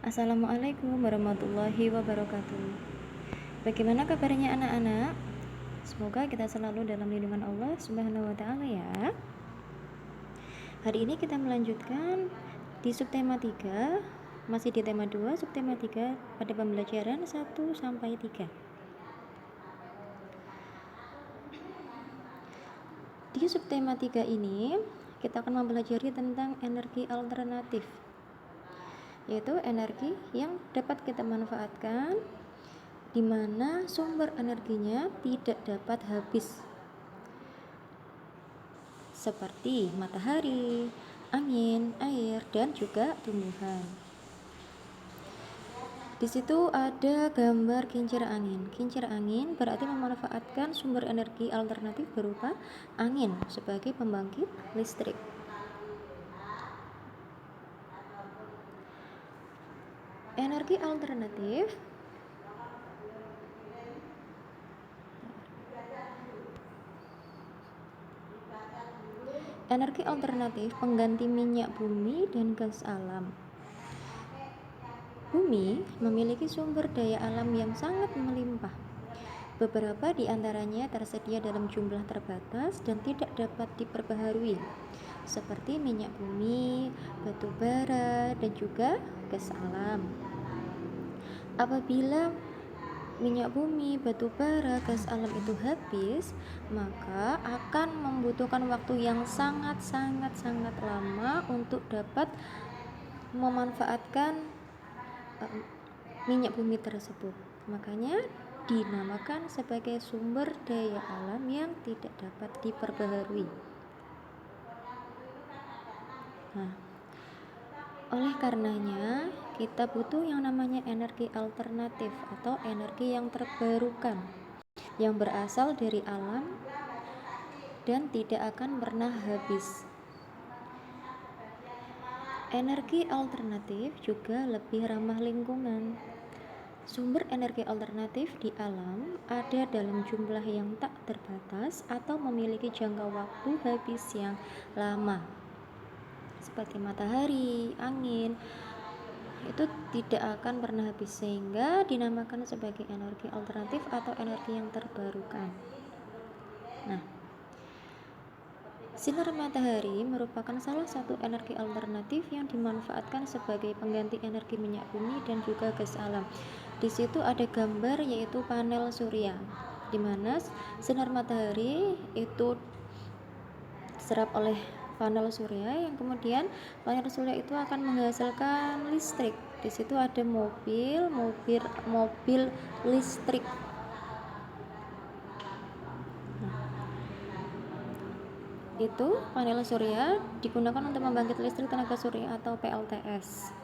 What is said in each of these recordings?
Assalamualaikum warahmatullahi wabarakatuh. Bagaimana kabarnya anak-anak? Semoga kita selalu dalam lindungan Allah Subhanahu wa taala ya. Hari ini kita melanjutkan di subtema 3, masih di tema 2, subtema 3 pada pembelajaran 1 sampai 3. Di subtema 3 ini kita akan mempelajari tentang energi alternatif, yaitu energi yang dapat kita manfaatkan di mana sumber energinya tidak dapat habis, seperti matahari, angin, air, dan juga tumbuhan. Di situ ada gambar kincir angin. Kincir angin berarti memanfaatkan sumber energi alternatif berupa angin sebagai pembangkit listrik. Energi alternatif pengganti minyak bumi dan gas alam. Bumi memiliki sumber daya alam yang sangat melimpah. Beberapa di antaranya tersedia dalam jumlah terbatas dan tidak dapat diperbaharui, seperti minyak bumi, batu bara, dan juga gas alam. Apabila minyak bumi, batu bara, gas alam itu habis, maka akan membutuhkan waktu yang sangat lama untuk dapat memanfaatkan minyak bumi tersebut. Makanya dinamakan sebagai sumber daya alam yang tidak dapat diperbaharui. Nah, oleh karenanya kita butuh yang namanya energi alternatif atau energi yang terbarukan yang berasal dari alam dan tidak akan pernah habis. Energi alternatif juga lebih ramah lingkungan. Sumber energi alternatif di alam ada dalam jumlah yang tak terbatas atau memiliki jangka waktu habis yang lama, seperti matahari, angin, itu tidak akan pernah habis, sehingga dinamakan sebagai energi alternatif atau energi yang terbarukan. Nah, sinar matahari merupakan salah satu energi alternatif yang dimanfaatkan sebagai pengganti energi minyak bumi dan juga gas alam. Di situ ada gambar yaitu panel surya, di mana sinar matahari itu diserap oleh panel surya yang kemudian panel surya itu akan menghasilkan listrik. Di situ ada mobil listrik. Itu panel surya digunakan untuk membangkit listrik tenaga surya atau PLTS.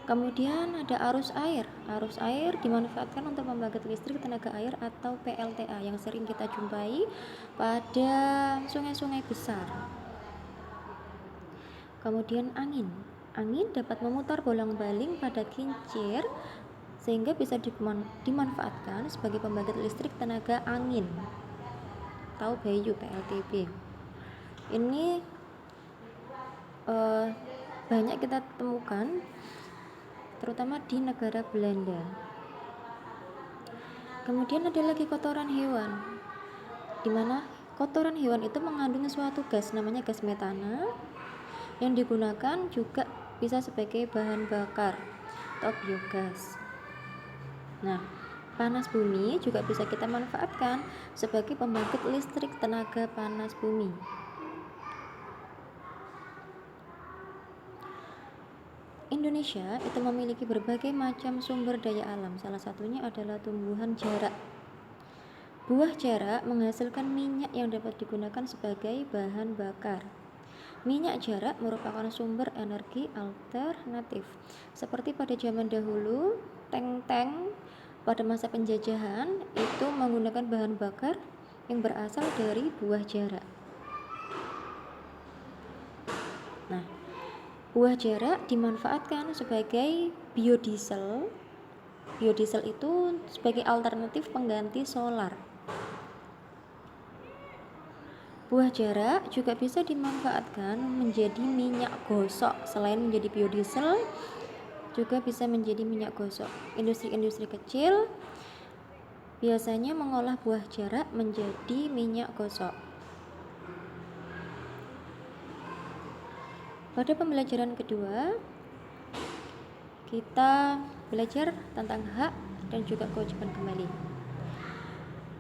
Kemudian ada arus air. Arus air dimanfaatkan untuk membangkit listrik tenaga air atau PLTA yang sering kita jumpai pada sungai-sungai besar. Kemudian angin. Angin dapat memutar bolak-balik pada kincir sehingga bisa dimanfaatkan sebagai pembangkit listrik tenaga angin atau BAYU PLTB. Ini banyak kita temukan terutama di negara Belanda. Kemudian ada lagi kotoran hewan, di mana kotoran hewan itu mengandung suatu gas namanya gas metana yang digunakan juga bisa sebagai bahan bakar atau biogas. Nah, panas bumi juga bisa kita manfaatkan sebagai pembangkit listrik tenaga panas bumi. Indonesia itu memiliki berbagai macam sumber daya alam. Salah satunya adalah tumbuhan jarak. Buah jarak menghasilkan minyak yang dapat digunakan sebagai bahan bakar. Minyak jarak merupakan sumber energi alternatif. Seperti pada zaman dahulu, tank-tank pada masa penjajahan itu menggunakan bahan bakar yang berasal dari buah jarak. Nah, buah jarak dimanfaatkan sebagai biodiesel. Biodiesel itu sebagai alternatif pengganti solar. Buah jarak juga bisa dimanfaatkan menjadi minyak gosok. Selain menjadi biodiesel, juga bisa menjadi minyak gosok. Industri-industri kecil biasanya mengolah buah jarak menjadi minyak gosok. Pada pembelajaran kedua, kita belajar tentang hak dan juga kewajiban kembali.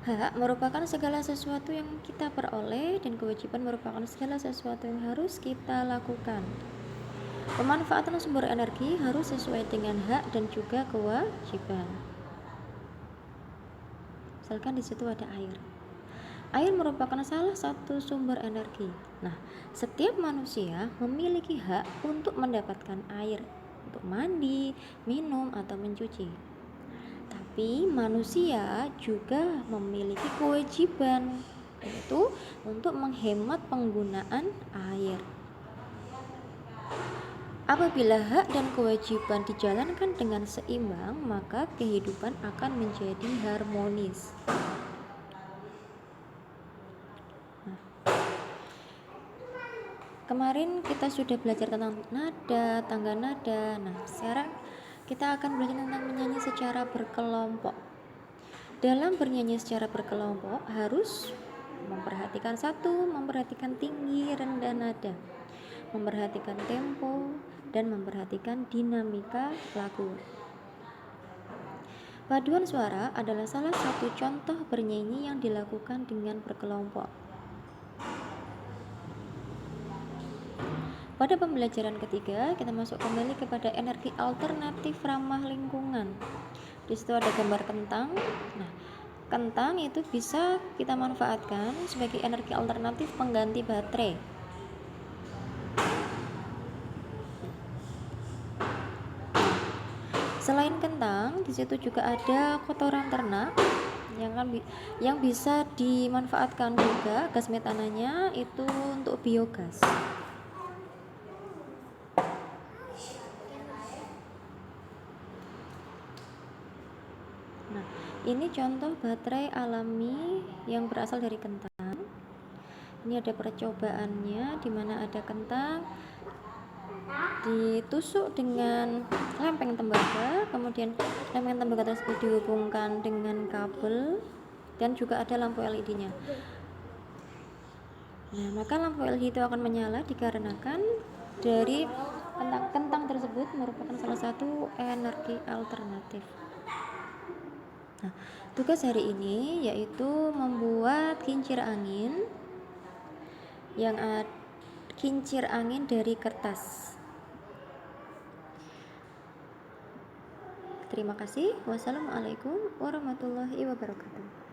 Hak merupakan segala sesuatu yang kita peroleh, dan kewajiban merupakan segala sesuatu yang harus kita lakukan. Pemanfaatan sumber energi harus sesuai dengan hak dan juga kewajiban. Misalkan di situ ada air. Air merupakan salah satu sumber energi. Nah, setiap manusia memiliki hak untuk mendapatkan air untuk mandi, minum, atau mencuci. Tapi manusia juga memiliki kewajiban, yaitu untuk menghemat penggunaan air. Apabila hak dan kewajiban dijalankan dengan seimbang, maka kehidupan akan menjadi harmonis. Kemarin kita sudah belajar tentang nada, tangga nada. Nah, sekarang kita akan belajar tentang menyanyi secara berkelompok. Dalam bernyanyi secara berkelompok harus memperhatikan memperhatikan tinggi, rendah nada, memperhatikan tempo, dan memperhatikan dinamika lagu. Paduan suara adalah salah satu contoh bernyanyi yang dilakukan dengan berkelompok. Pada pembelajaran ketiga, kita masuk kembali kepada energi alternatif ramah lingkungan. Di situ ada gambar kentang. Nah, kentang itu bisa kita manfaatkan sebagai energi alternatif pengganti baterai. Selain kentang, di situ juga ada kotoran ternak yang bisa dimanfaatkan juga. Gas metananya itu untuk biogas. Nah, ini contoh baterai alami yang berasal dari kentang. Ini ada percobaannya di mana ada kentang ditusuk dengan lempeng tembaga, kemudian lempeng tembaga tersebut dihubungkan dengan kabel, dan juga ada lampu LED-nya. Nah, maka lampu LED itu akan menyala dikarenakan dari kentang tersebut merupakan salah satu energi alternatif. Nah, tugas hari ini yaitu membuat kincir angin kincir angin dari kertas. Terima kasih. Wassalamualaikum warahmatullahi wabarakatuh.